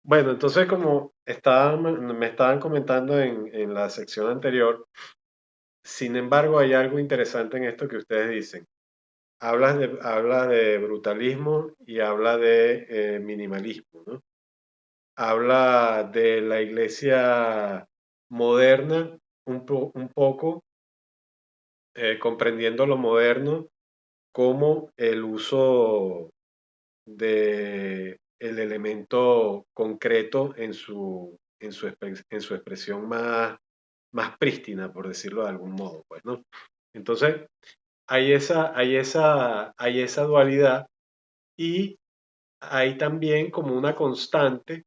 Bueno, entonces como me estaban comentando en la sección anterior, sin embargo hay algo interesante en esto que ustedes dicen. Habla de brutalismo y habla de minimalismo, ¿no? Habla de la iglesia moderna un poco, comprendiendo lo moderno como el uso de el elemento concreto en su expresión más prístina, por decirlo de algún modo, pues, ¿no? Entonces, hay esa dualidad y hay también como una constante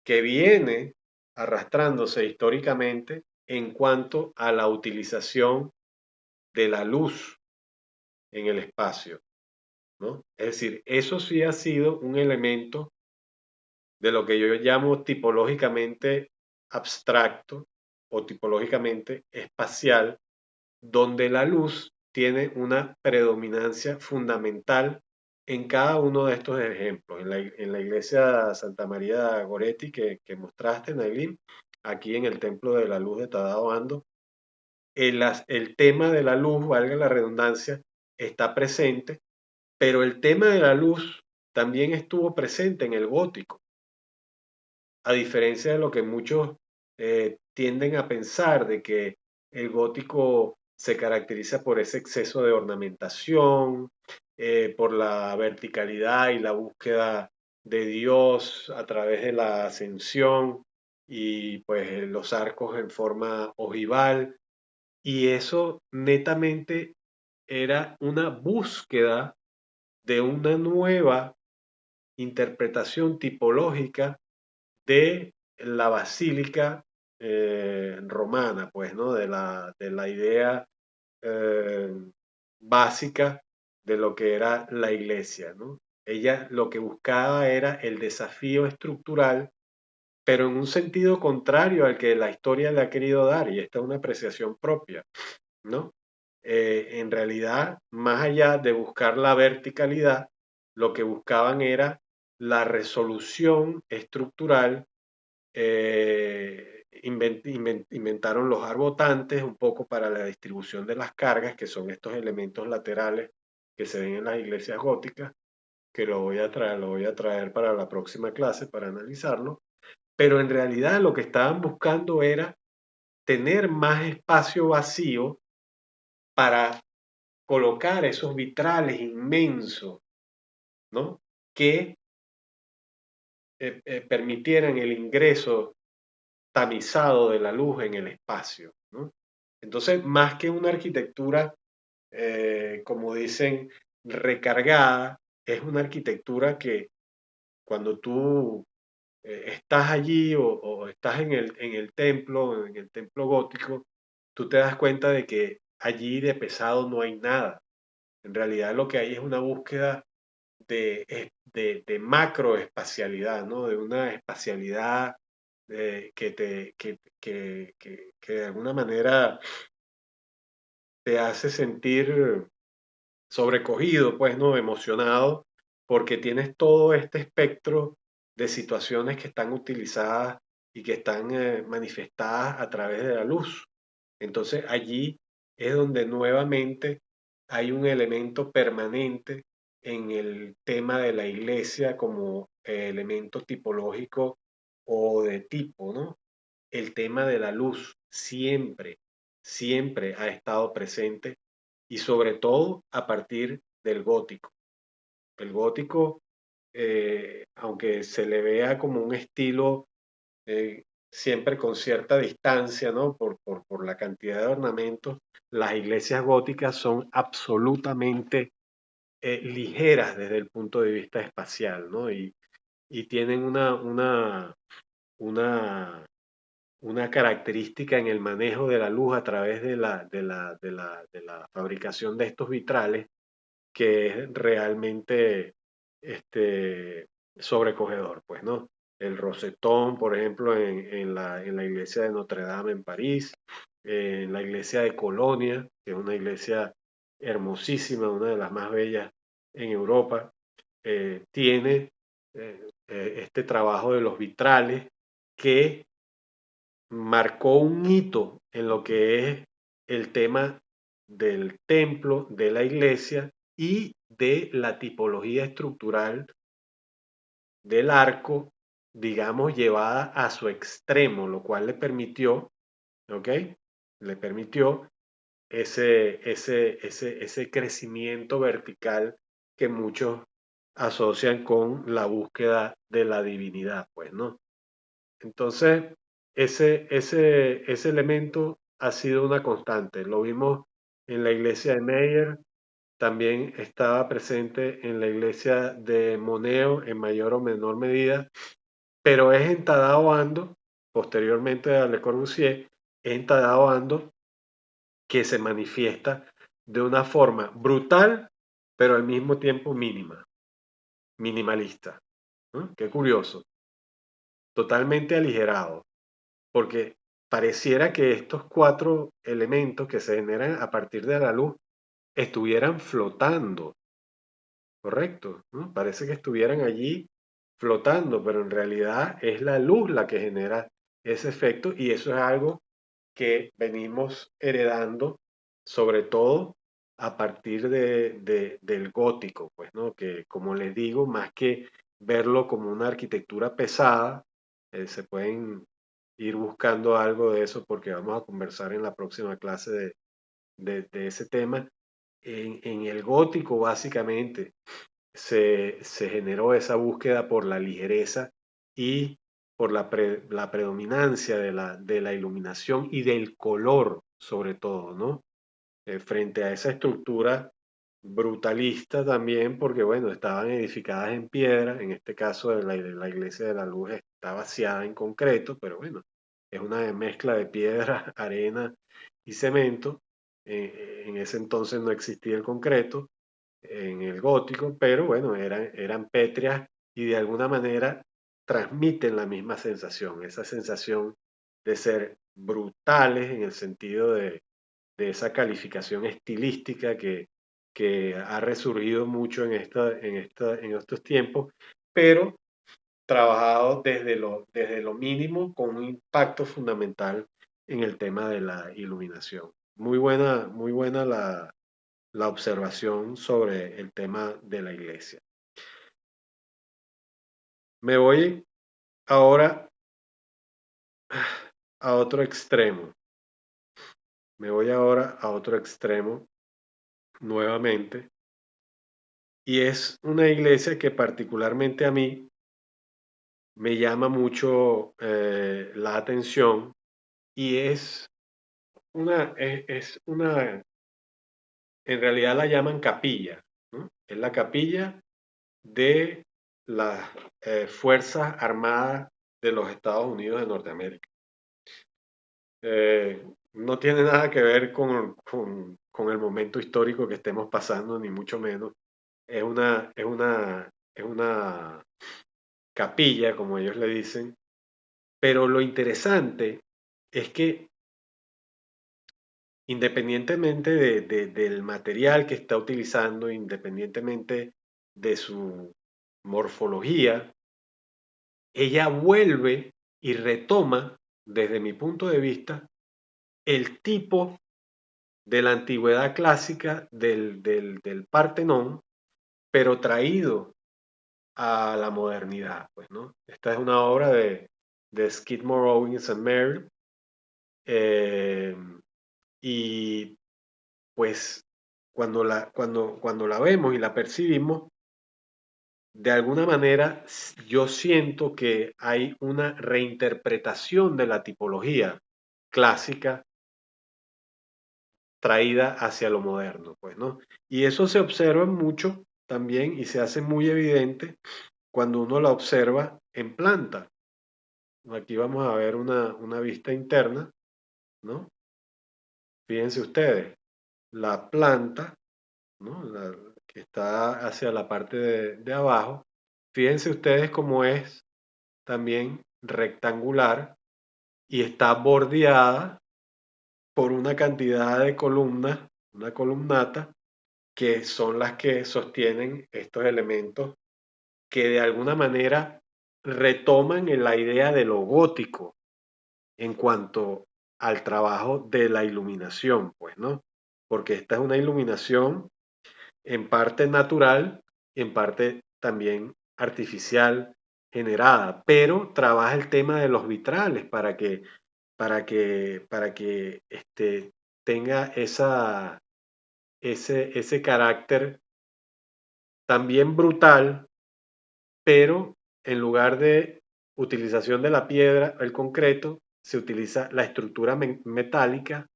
que viene arrastrándose históricamente en cuanto a la utilización de la luz en el espacio, ¿no? Es decir, eso sí ha sido un elemento de lo que yo llamo tipológicamente abstracto o tipológicamente espacial, donde la luz tiene una predominancia fundamental en cada uno de estos ejemplos. En la iglesia Santa María Goretti que mostraste, Nailin, aquí en el Templo de la Luz de Tadao Ando, el tema de la luz, valga la redundancia, está presente, pero el tema de la luz también estuvo presente en el gótico, a diferencia de lo que muchos tienden a pensar de que el gótico se caracteriza por ese exceso de ornamentación, por la verticalidad y la búsqueda de Dios a través de la ascensión y pues los arcos en forma ojival. Y eso netamente era una búsqueda de una nueva interpretación tipológica de la basílica romana, pues, ¿no? De la idea eh, básica de lo que era la iglesia, ¿no? Ella lo que buscaba era el desafío estructural, pero en un sentido contrario al que la historia le ha querido dar, y esta es una apreciación propia, ¿no? En realidad, más allá de buscar la verticalidad, lo que buscaban era la resolución estructural. Inventaron los arbotantes un poco para la distribución de las cargas, que son estos elementos laterales que se ven en las iglesias góticas, que lo voy a traer para la próxima clase para analizarlo. Pero en realidad lo que estaban buscando era tener más espacio vacío para colocar esos vitrales inmensos, ¿no? Que permitieran el ingreso tamizado de la luz en el espacio, ¿no? Entonces, más que una arquitectura, como dicen, recargada, es una arquitectura que cuando tú estás allí o estás en el templo gótico, tú te das cuenta de que allí de pesado no hay nada. En realidad lo que hay es una búsqueda de macroespacialidad, ¿no? De una espacialidad que de alguna manera te hace sentir sobrecogido, pues, ¿no? Emocionado, porque tienes todo este espectro de situaciones que están utilizadas y que están manifestadas a través de la luz. Entonces allí es donde nuevamente hay un elemento permanente en el tema de la iglesia como elemento tipológico o de tipo, ¿no? El tema de la luz siempre, siempre ha estado presente y sobre todo a partir del gótico. El gótico, aunque se le vea como un estilo siempre con cierta distancia, ¿no? Por la cantidad de ornamentos, las iglesias góticas son absolutamente ligeras desde el punto de vista espacial, ¿no? Y tienen una, una característica en el manejo de la luz a través de la fabricación de estos vitrales que es realmente este, sobrecogedor, pues, ¿no? El rosetón, por ejemplo, en la iglesia de Notre Dame en París, en la iglesia de Colonia, que es una iglesia hermosísima, una de las más bellas en Europa, tiene este trabajo de los vitrales que marcó un hito en lo que es el tema del templo, de la iglesia y de la tipología estructural del arco, digamos, llevada a su extremo, lo cual le permitió, ¿ok? Le permitió ese crecimiento vertical que muchos asocian con la búsqueda de la divinidad, pues, ¿no? Entonces, ese elemento ha sido una constante. Lo vimos en la iglesia de Meyer, también estaba presente en la iglesia de Moneo en mayor o menor medida, pero es en Tadao Ando, posteriormente a Le Corbusier, es en Tadao Ando que se manifiesta de una forma brutal, pero al mismo tiempo mínima, minimalista. ¿No? Qué curioso, totalmente aligerado, porque pareciera que estos cuatro elementos que se generan a partir de la luz estuvieran flotando, ¿correcto? ¿No? Parece que estuvieran allí flotando, pero en realidad es la luz la que genera ese efecto y eso es algo que venimos heredando, sobre todo a partir del gótico, pues, ¿no? Que como les digo, más que verlo como una arquitectura pesada, se pueden ir buscando algo de eso porque vamos a conversar en la próxima clase de ese tema. En el gótico, básicamente, se generó esa búsqueda por la ligereza y por la predominancia de la iluminación y del color, sobre todo, ¿no? Frente a esa estructura brutalista también, porque bueno, estaban edificadas en piedra, en este caso de la Iglesia de la Luz está vaciada en concreto, pero bueno, es una mezcla de piedra, arena y cemento. En ese entonces no existía el concreto en el gótico, pero bueno, eran pétreas y de alguna manera transmiten la misma sensación, esa sensación de ser brutales en el sentido de esa calificación estilística que ha resurgido mucho en estos tiempos, pero trabajado desde lo mínimo con un impacto fundamental en el tema de la iluminación. Muy buena la observación sobre el tema de la iglesia. Me voy ahora a otro extremo. Me voy ahora a otro extremo nuevamente. Y es una iglesia que particularmente a mí me llama mucho la atención y es una, en realidad la llaman capilla, ¿no? Es la capilla de las Fuerzas Armadas de los Estados Unidos de Norteamérica. Eh, no tiene nada que ver con el momento histórico que estemos pasando, ni mucho menos. Es una capilla, como ellos le dicen, pero lo interesante es que independientemente del material que está utilizando, independientemente de su morfología, ella vuelve y retoma, desde mi punto de vista, el tipo de la antigüedad clásica del Partenón, pero traído a la modernidad, pues, ¿no? Esta es una obra de Skidmore, Owings and Merrill, eh, y pues cuando la vemos y la percibimos, de alguna manera yo siento que hay una reinterpretación de la tipología clásica traída hacia lo moderno, pues, ¿no? Y eso se observa mucho también y se hace muy evidente cuando uno la observa en planta. Aquí vamos a ver una vista interna, ¿no? Fíjense ustedes, la planta, ¿no? Que está hacia la parte de abajo. Fíjense ustedes cómo es también rectangular y está bordeada por una cantidad de columnas, una columnata, que son las que sostienen estos elementos que de alguna manera retoman en la idea de lo gótico en cuanto al trabajo de la iluminación, pues, ¿no? Porque esta es una iluminación en parte natural y en parte también artificial generada, pero trabaja el tema de los vitrales para que tenga ese carácter también brutal, pero en lugar de utilización de la piedra, el concreto, se utiliza la estructura metálica,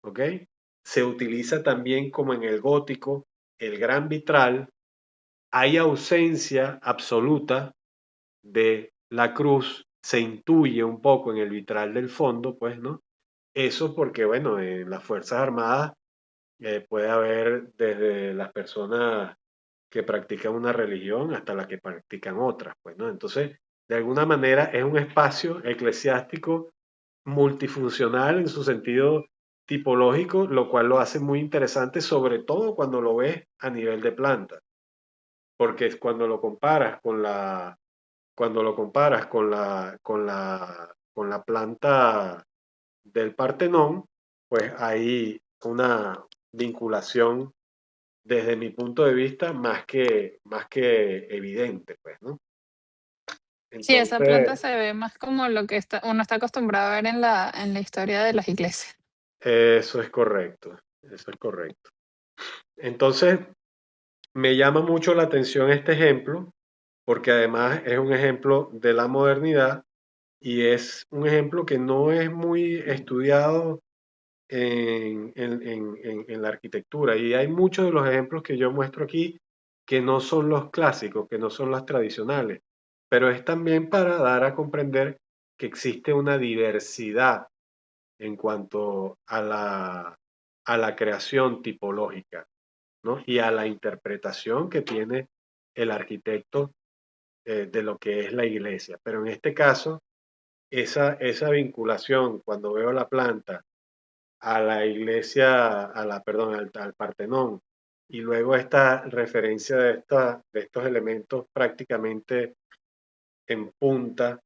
¿ok? Se utiliza también como en el gótico, el gran vitral. Hay ausencia absoluta de la cruz, se intuye un poco en el vitral del fondo, pues, ¿no? Eso porque, bueno, en las Fuerzas Armadas puede haber desde las personas que practican una religión hasta las que practican otras, pues, ¿no? Entonces, de alguna manera es un espacio eclesiástico multifuncional en su sentido tipológico, lo cual lo hace muy interesante, sobre todo cuando lo ves a nivel de planta, porque cuando lo comparas con la planta del Partenón, pues hay una vinculación desde mi punto de vista más que evidente, pues, ¿no? Sí, esa planta Entonces, se ve más como lo que uno está acostumbrado a ver en la historia de las iglesias. eso es correcto, eso es correcto. Entonces, me llama mucho la atención este ejemplo, porque además es un ejemplo de la modernidad y es un ejemplo que no es muy estudiado en la arquitectura. Y hay muchos de los ejemplos que yo muestro aquí que no son los clásicos, que no son los tradicionales, pero es también para dar a comprender que existe una diversidad en cuanto a la creación tipológica, ¿no? Y a la interpretación que tiene el arquitecto de lo que es la iglesia. Pero en este caso, esa vinculación, cuando veo la planta, a la iglesia, perdón, al Partenón, y luego esta referencia de estos elementos prácticamente en punta,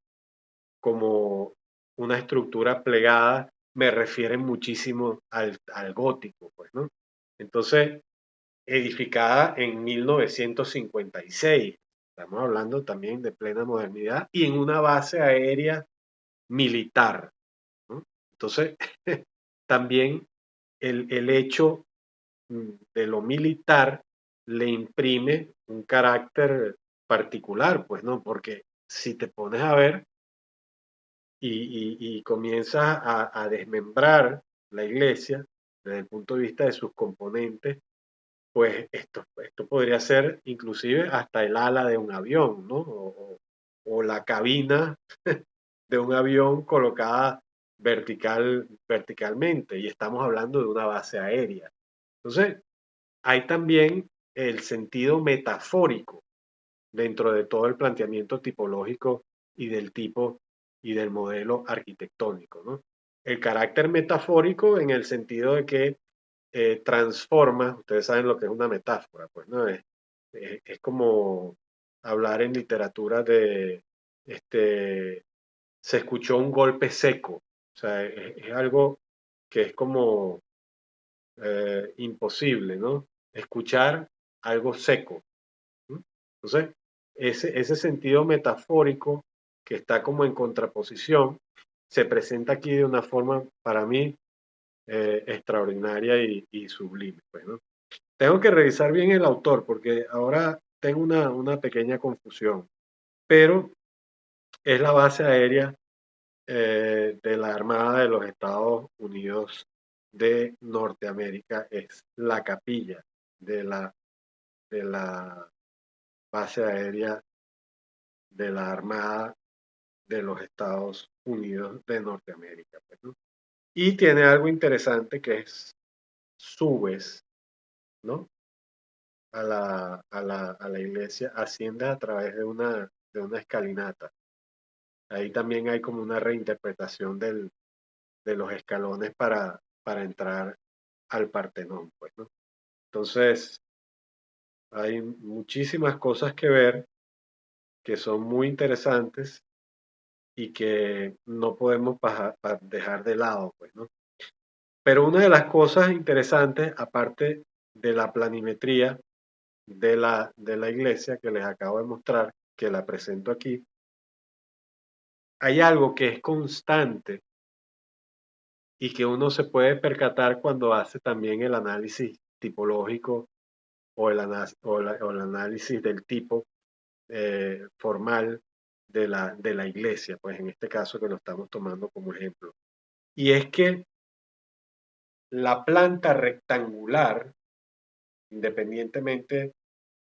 como una estructura plegada, me refieren muchísimo al gótico, pues, ¿no? Entonces, edificada en 1956, estamos hablando también de plena modernidad, y en una base aérea militar, ¿no? Entonces, también el hecho de lo militar le imprime un carácter particular, pues, ¿no? Porque si te pones a ver y comienzas a desmembrar la iglesia desde el punto de vista de sus componentes, pues esto podría ser inclusive hasta el ala de un avión, ¿no? O la cabina de un avión colocada verticalmente, y estamos hablando de una base aérea. Entonces, hay también el sentido metafórico dentro de todo el planteamiento tipológico y del tipo y del modelo arquitectónico, ¿no? El carácter metafórico en el sentido de que transforma, ustedes saben lo que es una metáfora, pues, ¿no? Es como hablar en literatura de, este, se escuchó un golpe seco, o sea, es algo que es como imposible, ¿no? Escuchar algo seco. ¿No? Entonces, ese sentido metafórico que está como en contraposición se presenta aquí de una forma, para mí, extraordinaria y sublime, pues, ¿no? Tengo que revisar bien el autor porque ahora tengo una pequeña confusión, pero es la base aérea de la Armada de los Estados Unidos de Norteamérica, es la capilla de la base aérea de la Armada de los Estados Unidos de Norteamérica, pues, ¿no? Y tiene algo interesante que es subes, ¿no? A la iglesia, asciendes a través de una escalinata. Ahí también hay como una reinterpretación de los escalones para entrar al Partenón, pues, ¿no? Entonces, hay muchísimas cosas que ver que son muy interesantes y que no podemos dejar de lado, pues, ¿no? Pero una de las cosas interesantes, aparte de la planimetría de la iglesia que les acabo de mostrar, que la presento aquí, hay algo que es constante y que uno se puede percatar cuando hace también el análisis tipológico o el análisis del tipo formal de la iglesia, pues en este caso que lo estamos tomando como ejemplo. Y es que la planta rectangular, independientemente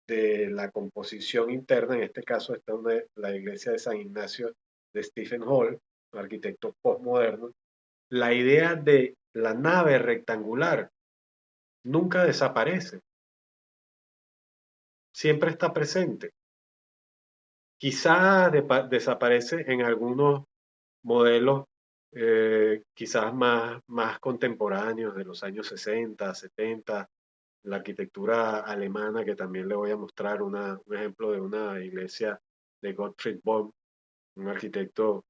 de la composición interna, en este caso está la iglesia de San Ignacio de Stephen Hall, un arquitecto postmoderno, la idea de la nave rectangular nunca desaparece, siempre está presente. Quizá desaparece en algunos modelos quizás más contemporáneos de los años 60, 70, la arquitectura alemana, que también le voy a mostrar un ejemplo de una iglesia de Gottfried Bohm, un arquitecto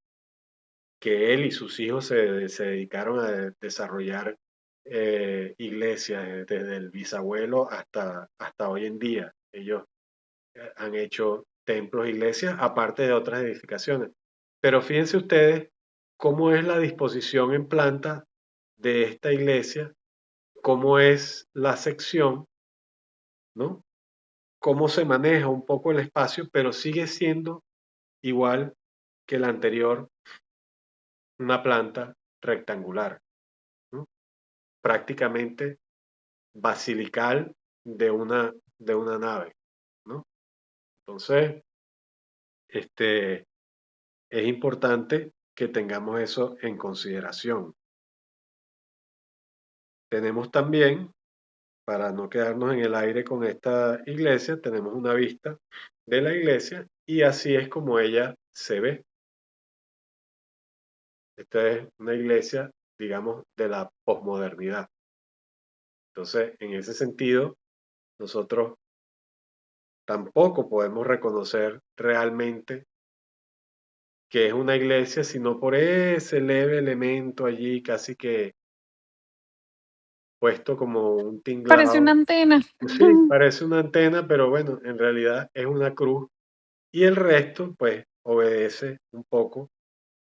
que él y sus hijos se dedicaron a desarrollar iglesias desde el bisabuelo hasta hoy en día. Ellos han hecho templos, iglesias, aparte de otras edificaciones. Pero fíjense ustedes cómo es la disposición en planta de esta iglesia, cómo es la sección, ¿no? Cómo se maneja un poco el espacio, pero sigue siendo igual que la anterior, una planta rectangular, ¿no? Prácticamente basilical de una nave, ¿no? Entonces, este, es importante que tengamos eso en consideración. Tenemos también, para no quedarnos en el aire con esta iglesia, tenemos una vista de la iglesia y así es como ella se ve. Esta es una iglesia, digamos, de la posmodernidad. Entonces, en ese sentido, nosotros tampoco podemos reconocer realmente que es una iglesia, sino por ese leve elemento allí, casi que puesto como un Parece una tinglado. antena. Sí, parece una antena, pero bueno, en realidad es una cruz y el resto, pues, obedece un poco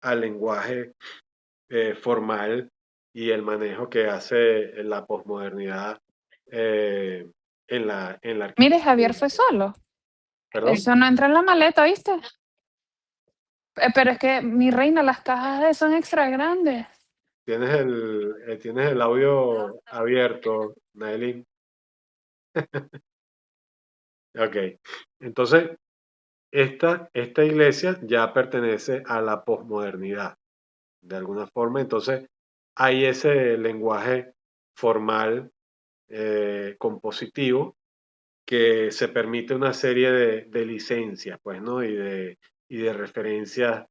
al lenguaje formal y el manejo que hace la posmodernidad eh, en la Mire, Javier arquitectura. fue solo. ¿Perdón? Eso no entra en la maleta, ¿viste? Pero es que, mi reina, las cajas de son extra grandes. Tienes el audio abierto, Nailin. Ok. Entonces, esta iglesia ya pertenece a la posmodernidad, de alguna forma. Entonces, hay ese lenguaje formal, compositivo, que se permite una serie de licencias, pues, ¿no? Y de referencias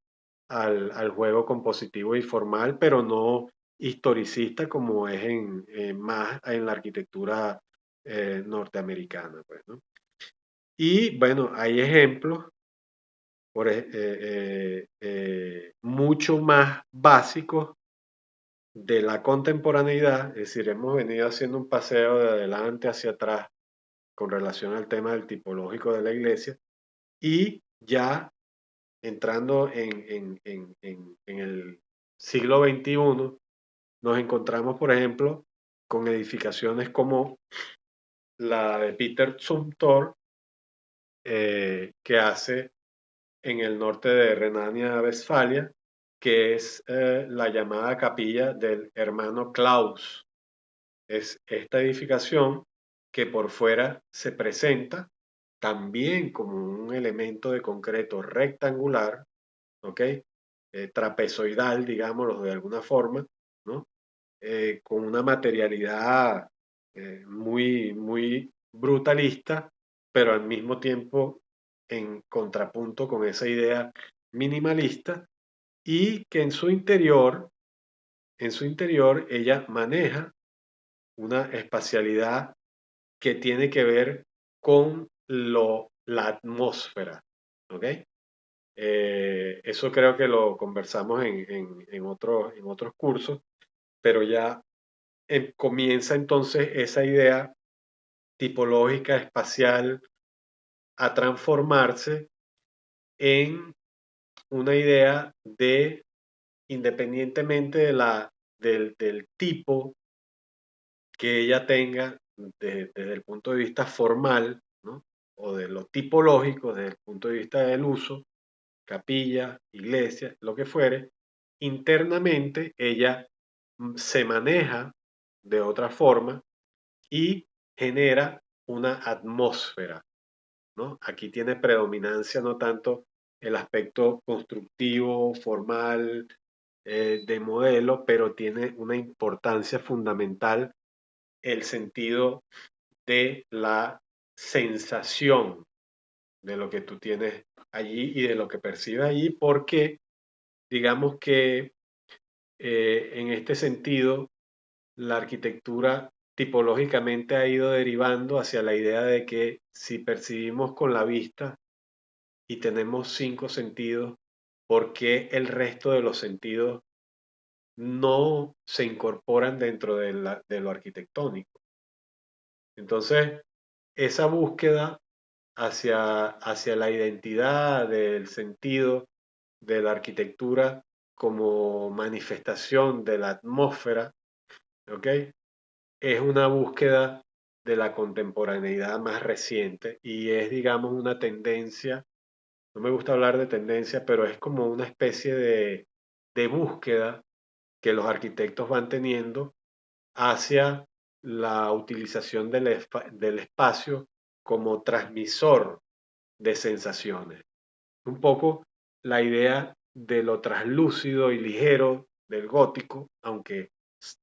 al juego compositivo y formal, pero no historicista como es más en la arquitectura norteamericana, pues, ¿no? Y bueno, hay ejemplos mucho más básicos de la contemporaneidad, es decir, hemos venido haciendo un paseo de adelante hacia atrás con relación al tema del tipológico de la iglesia y ya entrando en el siglo XXI, nos encontramos, por ejemplo, con edificaciones como la de Peter Zumthor, que hace en el norte de Renania-Westfalia, que es la llamada capilla del hermano Klaus. Es esta edificación que por fuera se presenta también como un elemento de concreto rectangular, ¿ok? Trapezoidal, digámoslo de alguna forma, ¿no? Con una materialidad muy, muy brutalista, pero al mismo tiempo en contrapunto con esa idea minimalista y que en su interior ella maneja una espacialidad que tiene que ver con la atmósfera, ¿ok? Eso creo que lo conversamos en otros cursos, pero ya comienza entonces esa idea tipológica espacial a transformarse en una idea de, independientemente del tipo que ella tenga desde el punto de vista formal, ¿no? O de lo tipológico, desde el punto de vista del uso, capilla, iglesia, lo que fuere, internamente ella se maneja de otra forma y genera una atmósfera, ¿no? Aquí tiene predominancia no tanto el aspecto constructivo, formal, de modelo, pero tiene una importancia fundamental el sentido de la sensación de lo que tú tienes allí y de lo que percibes allí, porque digamos que en este sentido la arquitectura tipológicamente ha ido derivando hacia la idea de que si percibimos con la vista y tenemos cinco sentidos, ¿por qué el resto de los sentidos no se incorporan dentro de lo arquitectónico? Entonces, esa búsqueda hacia la identidad del sentido de la arquitectura como manifestación de la atmósfera, ¿ok? Es una búsqueda de la contemporaneidad más reciente y es, digamos, una tendencia, no me gusta hablar de tendencia, pero es como una especie de búsqueda que los arquitectos van teniendo hacia la utilización del espacio como transmisor de sensaciones. Un poco la idea de lo traslúcido y ligero del gótico, aunque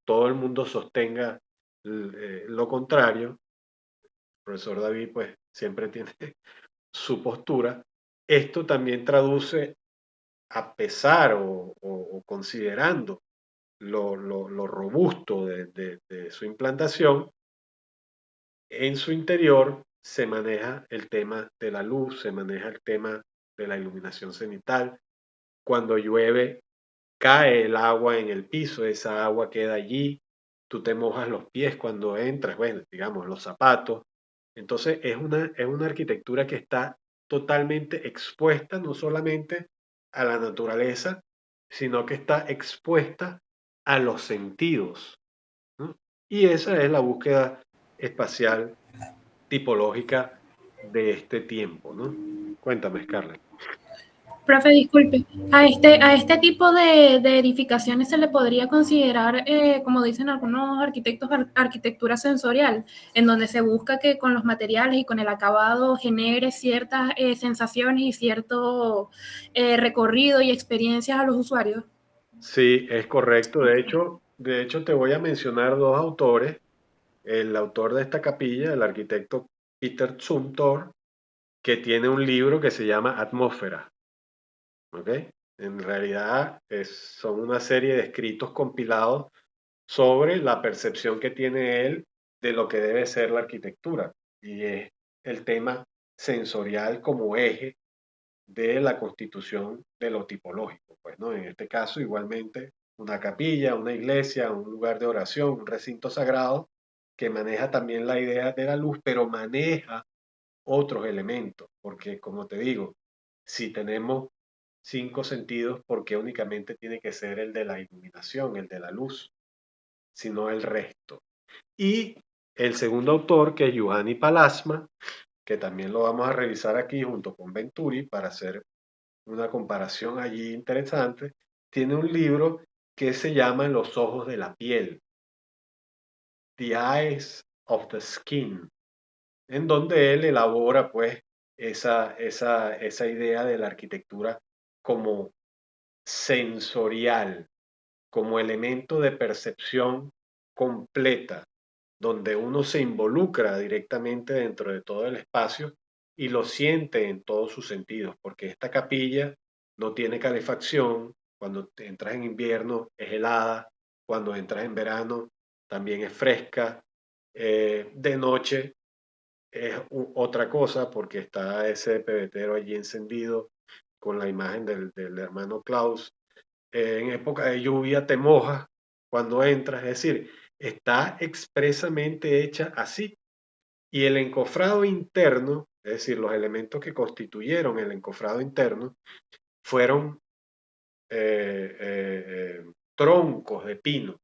todo el mundo sostenga lo contrario, el profesor David pues siempre tiene su postura, esto también traduce, a pesar o considerando lo robusto de su implantación, en su interior se maneja el tema de la luz, se maneja el tema de la iluminación cenital. Cuando llueve, cae el agua en el piso, esa agua queda allí, tú te mojas los pies cuando entras, bueno, digamos, los zapatos. Entonces es una arquitectura que está totalmente expuesta no solamente a la naturaleza, sino que está expuesta a los sentidos, ¿no? Y esa es la búsqueda espacial tipológica de este tiempo, ¿no? Cuéntame, Scarlett. Profe, disculpe, a este tipo de edificaciones se le podría considerar, como dicen algunos arquitectos, arquitectura sensorial, en donde se busca que con los materiales y con el acabado genere ciertas sensaciones y cierto recorrido y experiencias a los usuarios. Sí, es correcto. Ok. De hecho, te voy a mencionar dos autores. El autor de esta capilla, el arquitecto Peter Zumthor, que tiene un libro que se llama Atmósfera. ¿Ok? En realidad son una serie de escritos compilados sobre la percepción que tiene él de lo que debe ser la arquitectura. Y es el tema sensorial como eje de la constitución de lo tipológico. Pues, ¿no? En este caso, igualmente, una capilla, una iglesia, un lugar de oración, un recinto sagrado que maneja también la idea de la luz, pero maneja otros elementos, porque como te digo, si tenemos cinco sentidos, ¿por qué únicamente tiene que ser el de la iluminación, el de la luz, sino el resto? Y el segundo autor, que es Juhani Palasma, que también lo vamos a revisar aquí junto con Venturi para hacer una comparación allí interesante, tiene un libro que se llama Los ojos de la piel, The Eyes of the Skin, en donde él elabora pues esa idea de la arquitectura como sensorial, como elemento de percepción completa, donde uno se involucra directamente dentro de todo el espacio y lo siente en todos sus sentidos, porque esta capilla no tiene calefacción, cuando entras en invierno es helada, cuando entras en verano también es fresca, de noche es otra cosa porque está ese pebetero allí encendido con la imagen del hermano Klaus. En época de lluvia te mojas cuando entras, es decir, está expresamente hecha así. Y el encofrado interno, es decir, los elementos que constituyeron el encofrado interno, fueron troncos de pino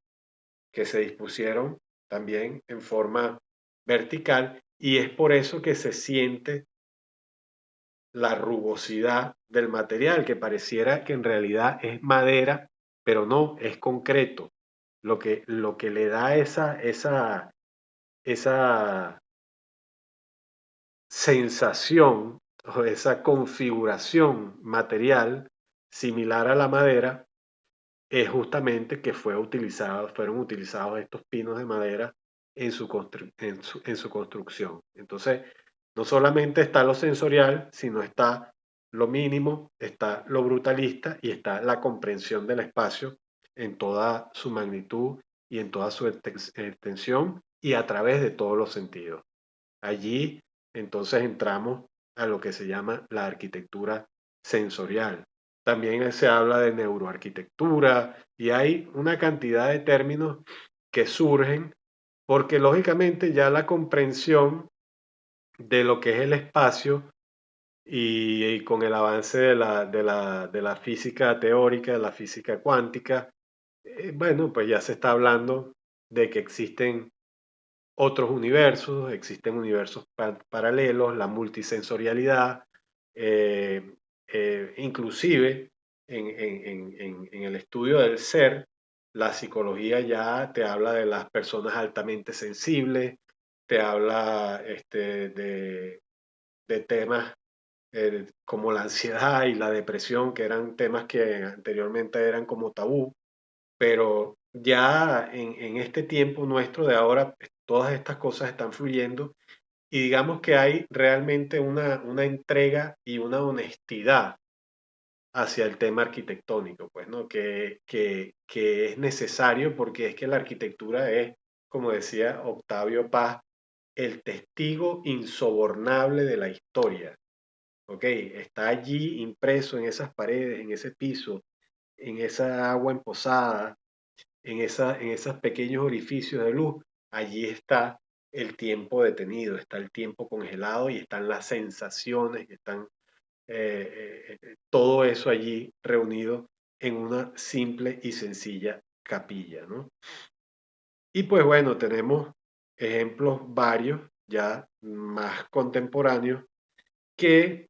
que se dispusieron también en forma vertical, y es por eso que se siente la rugosidad del material, que pareciera que en realidad es madera, pero no, es concreto. Lo que le da esa sensación o esa configuración material similar a la madera es justamente que fueron utilizados estos pinos de madera en su construcción. Entonces, no solamente está lo sensorial, sino está lo mínimo, está lo brutalista y está la comprensión del espacio en toda su magnitud y en toda su extensión y a través de todos los sentidos. Allí entonces entramos a lo que se llama la arquitectura sensorial. También se habla de neuroarquitectura y hay una cantidad de términos que surgen porque lógicamente ya la comprensión de lo que es el espacio y con el avance de la física teórica, de la física cuántica, bueno, pues ya se está hablando de que existen otros universos, existen universos paralelos, la multisensorialidad, eh, inclusive en el estudio del ser, la psicología ya te habla de las personas altamente sensibles, te habla de temas como la ansiedad y la depresión, que eran temas que anteriormente eran como tabú, pero ya en este tiempo nuestro de ahora, todas estas cosas están fluyendo y digamos que hay realmente una entrega y una honestidad hacia el tema arquitectónico, pues, ¿no? Que es necesario porque es que la arquitectura es, como decía Octavio Paz, el testigo insobornable de la historia, ¿ok? Está allí impreso en esas paredes, en ese piso, en esa agua emposada, en esos pequeños orificios de luz, allí está el tiempo detenido, está el tiempo congelado y están las sensaciones, están todo eso allí reunido en una simple y sencilla capilla, ¿no? Y pues bueno, tenemos ejemplos varios, ya más contemporáneos, que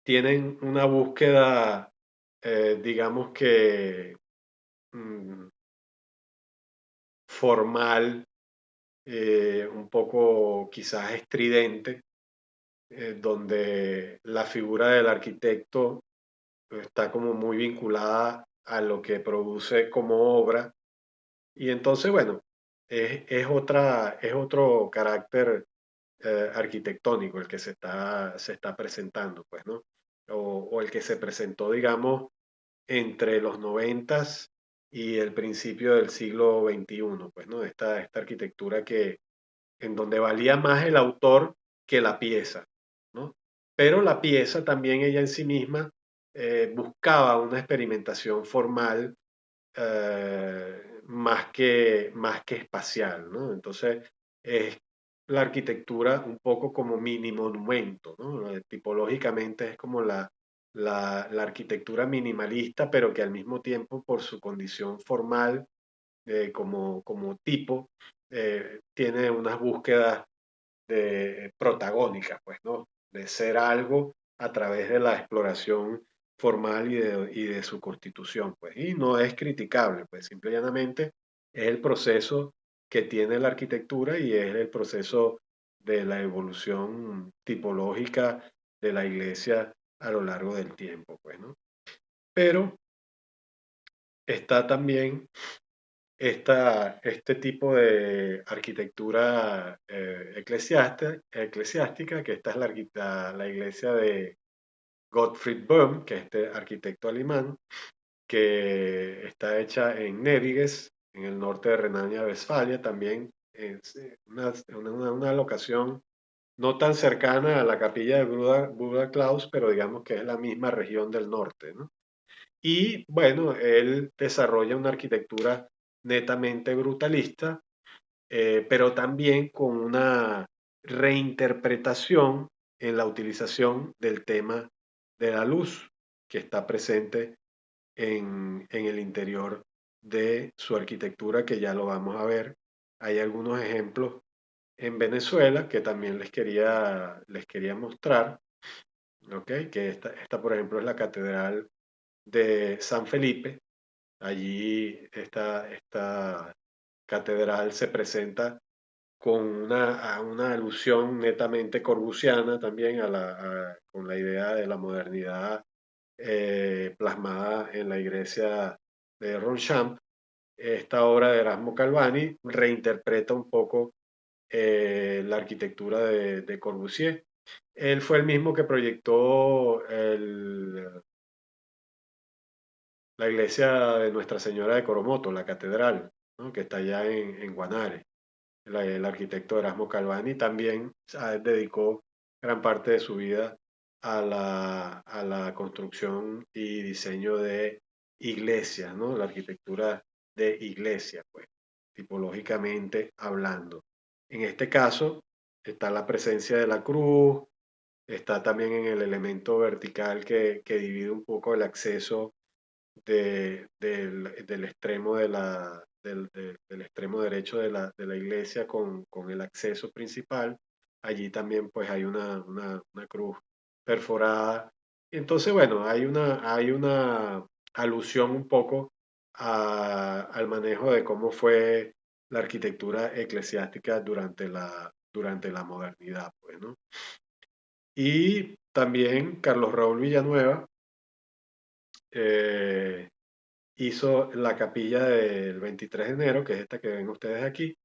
tienen una búsqueda, digamos que mm, formal, un poco quizás estridente, donde la figura del arquitecto está como muy vinculada a lo que produce como obra. Y entonces, bueno, es otro carácter arquitectónico el que se está presentando, pues, ¿no? O el que se presentó, digamos, entre los noventas y el principio del siglo XXI, pues, ¿no? Esta arquitectura en donde valía más el autor que la pieza, ¿no? Pero la pieza también ella en sí misma buscaba una experimentación formal más que espacial, ¿no? Entonces es la arquitectura un poco como mini monumento, ¿no? Tipológicamente es como la arquitectura minimalista, pero que al mismo tiempo por su condición formal como tipo, tiene unas búsquedas protagónicas, pues, ¿no? De ser algo a través de la exploración formal y de su constitución, pues. Y no es criticable, pues, simple y llanamente es el proceso que tiene la arquitectura y es el proceso de la evolución tipológica de la iglesia a lo largo del tiempo, pues, ¿no? Pero está también este tipo de arquitectura eclesiástica, que esta es la iglesia de Gottfried Böhm, que es este arquitecto alemán, que está hecha en Neviges, en el norte de Renania-Westfalia, también es una locación no tan cercana a la capilla de Buda Klaus, pero digamos que es la misma región del norte, ¿no? Y bueno, él desarrolla una arquitectura netamente brutalista, pero también con una reinterpretación en la utilización del tema de la luz que está presente en el interior de su arquitectura, que ya lo vamos a ver. Hay algunos ejemplos en Venezuela que también les quería mostrar, ¿ok? Que esta, por ejemplo, es la Catedral de San Felipe. Allí esta catedral se presenta con a una alusión netamente corbusiana también con la idea de la modernidad plasmada en la iglesia de Ronchamp. Esta obra de Erasmo Calvani reinterpreta un poco la arquitectura de Corbusier. Él fue el mismo que proyectó la iglesia de Nuestra Señora de Coromoto, la catedral, ¿no? Que está allá en Guanare. El arquitecto Erasmo Calvani también dedicó gran parte de su vida a la construcción y diseño de iglesias, ¿no? La arquitectura de iglesias, pues, tipológicamente hablando. En este caso está la presencia de la cruz, está también en el elemento vertical que divide un poco el acceso del extremo del extremo derecho de la iglesia con el acceso principal. Allí también pues hay una cruz perforada. Entonces, bueno, hay una alusión un poco al manejo de cómo fue la arquitectura eclesiástica durante la modernidad, pues, ¿no? Y también Carlos Raúl Villanueva eh, hizo la capilla del 23 de enero, que es esta que ven ustedes aquí,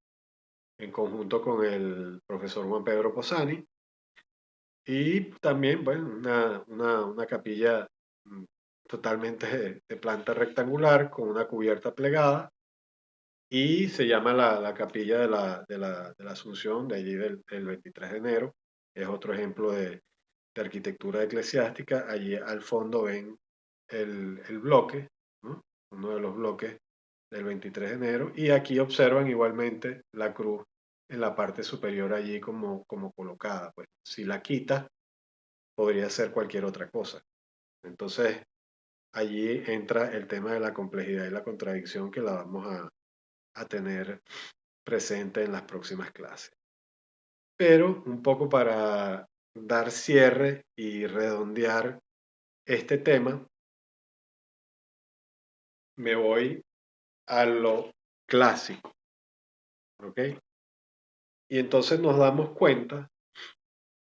en conjunto con el profesor Juan Pedro Posani. Y también, bueno, una capilla totalmente de planta rectangular, con una cubierta plegada, y se llama la capilla de la Asunción, de allí del 23 de enero. Es otro ejemplo de arquitectura eclesiástica. Allí al fondo ven el bloque, ¿no? Uno de los bloques del 23 de enero, y aquí observan igualmente la cruz en la parte superior allí como colocada. Pues si la quita, podría ser cualquier otra cosa. Entonces, allí entra el tema de la complejidad y la contradicción que la vamos a tener presente en las próximas clases. Pero un poco para dar cierre y redondear este tema, me voy a lo clásico, ¿ok? Y entonces nos damos cuenta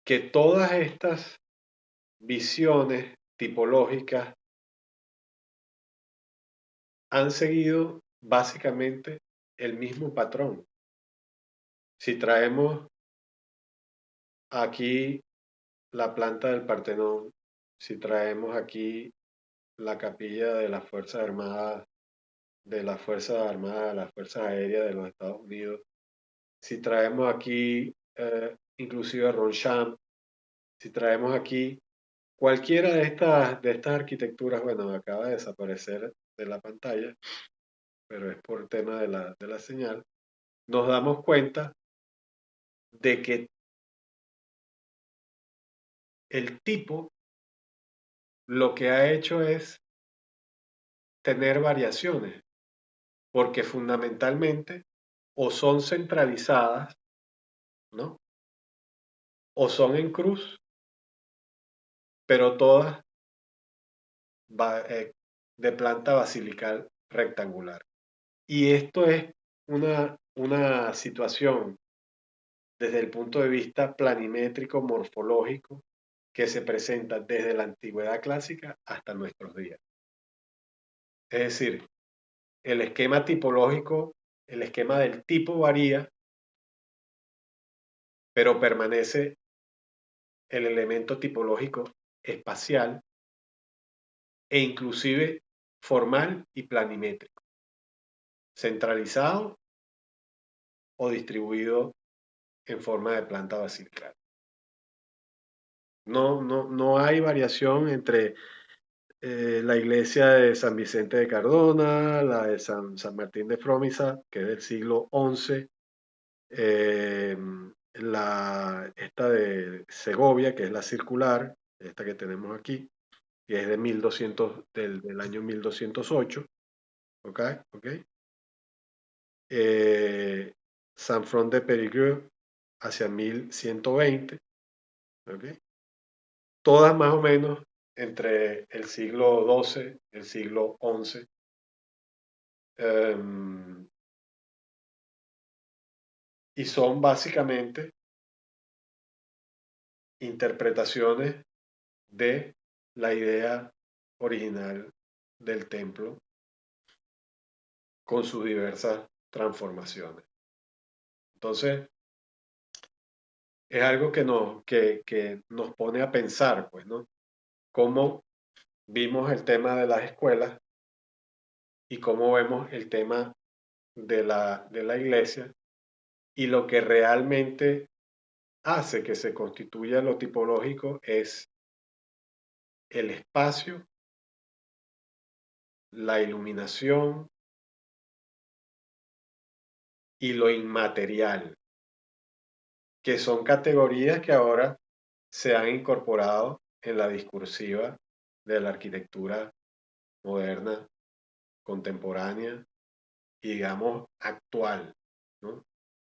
que todas estas visiones tipológicas han seguido básicamente el mismo patrón. Si traemos aquí la planta del Partenón, si traemos aquí la capilla de las Fuerzas Armadas, de las Fuerzas Aéreas de los Estados Unidos, si traemos aquí inclusive Ronchamp, si traemos aquí cualquiera de estas arquitecturas, bueno, acaba de desaparecer de la pantalla, pero es por tema de la señal, nos damos cuenta de que el tipo lo que ha hecho es tener variaciones, porque fundamentalmente o son centralizadas, ¿no? O son en cruz, pero todas de planta basilical rectangular. Y esto es una situación desde el punto de vista planimétrico, morfológico, que se presenta desde la antigüedad clásica hasta nuestros días. Es decir, el esquema tipológico, el esquema del tipo varía, pero permanece el elemento tipológico espacial e inclusive formal y planimétrico, centralizado o distribuido en forma de planta basilical. No hay variación entre la iglesia de San Vicente de Cardona, la de San Martín de Frómisa, que es del siglo XI, eh, esta de Segovia, que es la circular, esta que tenemos aquí, que es de 1200, del año 1208, ¿ok? San Front de Périgueux hacia 1120, ¿ok? Todas más o menos entre el siglo XII y el siglo XI. Y son básicamente interpretaciones de la idea original del templo con sus diversas transformaciones. Entonces, es algo que nos pone a pensar, pues, ¿no? Cómo vimos el tema de las escuelas y cómo vemos el tema de la iglesia y lo que realmente hace que se constituya lo tipológico es el espacio, la iluminación y lo inmaterial, que son categorías que ahora se han incorporado en la discursiva de la arquitectura moderna, contemporánea y digamos actual, ¿no?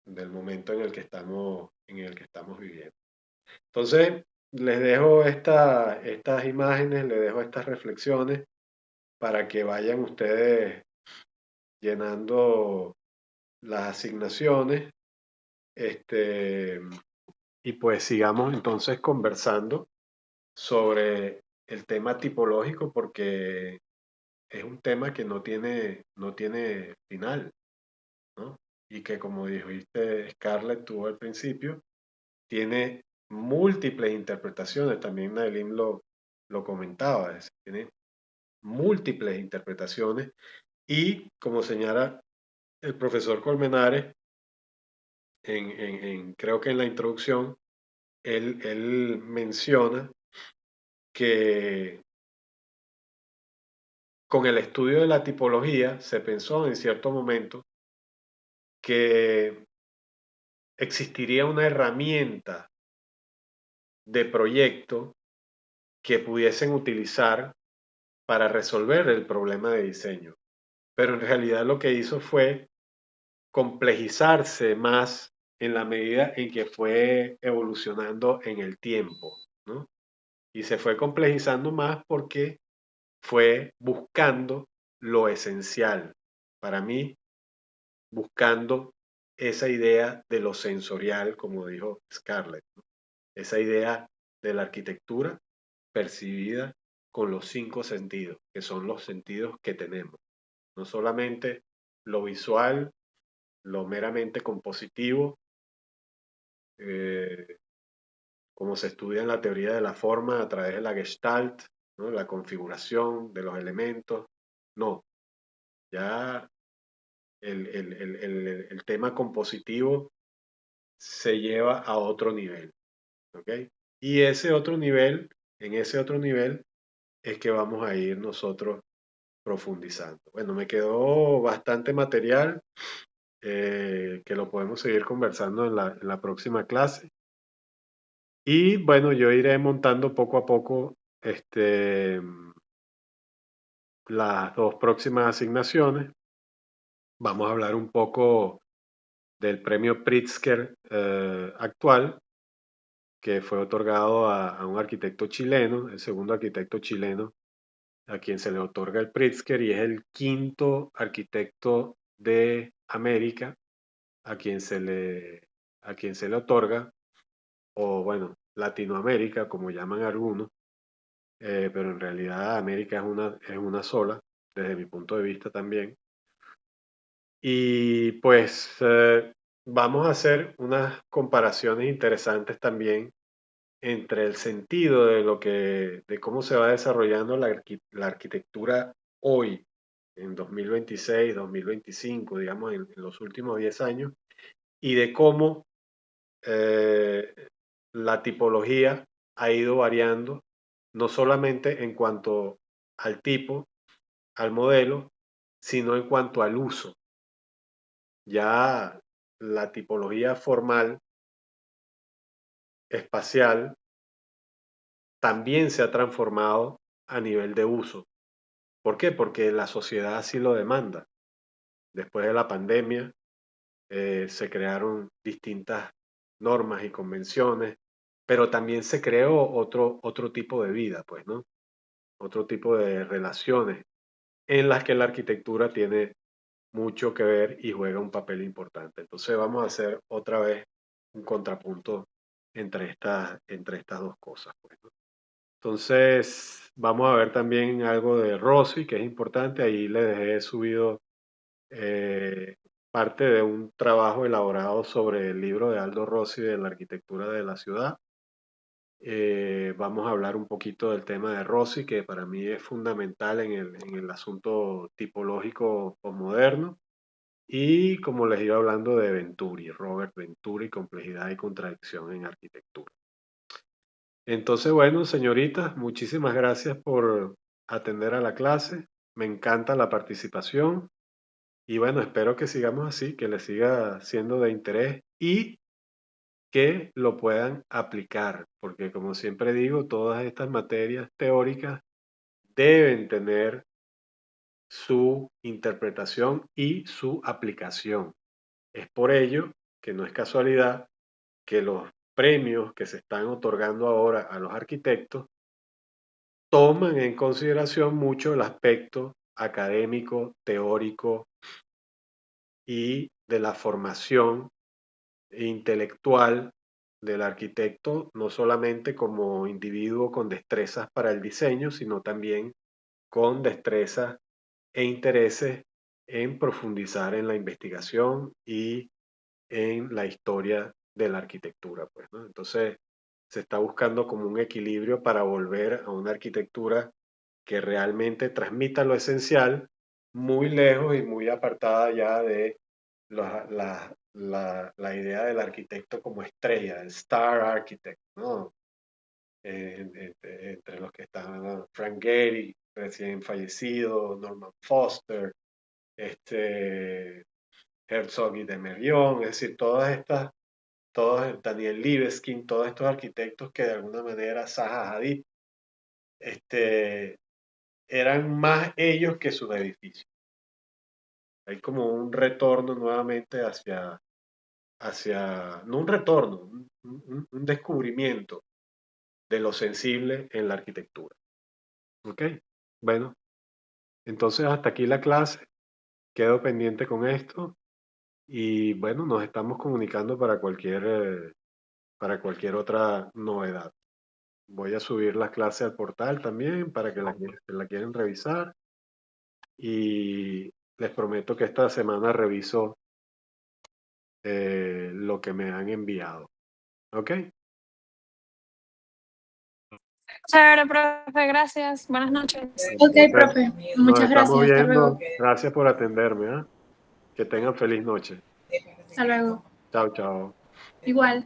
Del momento en el que estamos viviendo. Entonces, les dejo estas imágenes, les dejo estas reflexiones para que vayan ustedes llenando las asignaciones, y pues sigamos entonces conversando sobre el tema tipológico porque es un tema que no tiene final, ¿no? Y que como dijiste Scarlett tuvo al principio, tiene múltiples interpretaciones, también Nailin lo comentaba, tiene múltiples interpretaciones y como señala el profesor Colmenares, creo que en la introducción, él menciona que con el estudio de la tipología se pensó en cierto momento que existiría una herramienta de proyecto que pudiesen utilizar para resolver el problema de diseño. Pero en realidad lo que hizo fue complejizarse más en la medida en que fue evolucionando en el tiempo, ¿no? Y se fue complejizando más porque fue buscando lo esencial. Para mí, buscando esa idea de lo sensorial, como dijo Scarlett, ¿no? Esa idea de la arquitectura percibida con los 5 sentidos, que son los sentidos que tenemos. No solamente lo visual, lo meramente compositivo, eh, como se estudia en la teoría de la forma a través de la Gestalt, ¿no? La configuración de los elementos. No, ya el tema compositivo se lleva a otro nivel, ¿ok? Y ese otro nivel, en ese otro nivel es que vamos a ir nosotros profundizando. Bueno, me quedó bastante material que lo podemos seguir conversando en la próxima clase. Y bueno, yo iré montando poco a poco las 2 próximas asignaciones. Vamos a hablar un poco del premio Pritzker actual, que fue otorgado a un arquitecto chileno, el segundo arquitecto chileno a quien se le otorga el Pritzker y es el quinto arquitecto de América a quien a quien se le otorga, o bueno, Latinoamérica, como llaman algunos, pero en realidad América es una sola, desde mi punto de vista también. Y pues vamos a hacer unas comparaciones interesantes también entre el sentido de cómo se va desarrollando la arquitectura hoy, en 2026, 2025, digamos, en los últimos 10 años, y de cómo la tipología ha ido variando, no solamente en cuanto al tipo, al modelo, sino en cuanto al uso. Ya la tipología formal espacial también se ha transformado a nivel de uso. ¿Por qué? Porque la sociedad así lo demanda. Después de la pandemia se crearon distintas normas y convenciones, pero también se creó otro tipo de vida, pues, ¿no? Otro tipo de relaciones en las que la arquitectura tiene mucho que ver y juega un papel importante. Entonces vamos a hacer otra vez un contrapunto entre estas dos cosas, pues, ¿no? Entonces vamos a ver también algo de Rossi, que es importante. Ahí le dejé subido parte de un trabajo elaborado sobre el libro de Aldo Rossi de la arquitectura de la ciudad. Vamos a hablar un poquito del tema de Rossi, que para mí es fundamental en el asunto tipológico posmoderno. Y como les iba hablando de Venturi, Robert Venturi, complejidad y contradicción en arquitectura. Entonces, bueno, señoritas, muchísimas gracias por atender a la clase. Me encanta la participación. Y bueno, espero que sigamos así, que les siga siendo de interés y que lo puedan aplicar, porque como siempre digo, todas estas materias teóricas deben tener su interpretación y su aplicación. Es por ello que no es casualidad que los premios que se están otorgando ahora a los arquitectos toman en consideración mucho el aspecto académico, teórico y de la formación intelectual del arquitecto, no solamente como individuo con destrezas para el diseño, sino también con destrezas e intereses en profundizar en la investigación y en la historia de la arquitectura, pues, ¿no? Entonces, se está buscando como un equilibrio para volver a una arquitectura que realmente transmita lo esencial, muy lejos y muy apartada ya de la idea del arquitecto como estrella, el star architect, ¿no? Entre los que están Frank Gehry, recién fallecido, Norman Foster, Herzog y de Merion, es decir, Daniel Libeskind, todos estos arquitectos que de alguna manera, Zaha Hadid, eran más ellos que sus edificios. Hay como un retorno nuevamente no un retorno, un descubrimiento de lo sensible en la arquitectura. ¿Ok? Bueno, entonces hasta aquí la clase. Quedo pendiente con esto y bueno, nos estamos comunicando para cualquier otra novedad. Voy a subir las clases al portal también para que la quieran revisar y les prometo que esta semana reviso lo que me han enviado. ¿Ok? Chévere, profe, gracias. Buenas noches. Ok, Entonces, profe. nos Muchas estamos gracias. Hasta viendo. luego. Gracias por atenderme. ¿Eh? Que tengan feliz noche. Hasta luego. Chao, chao. Igual.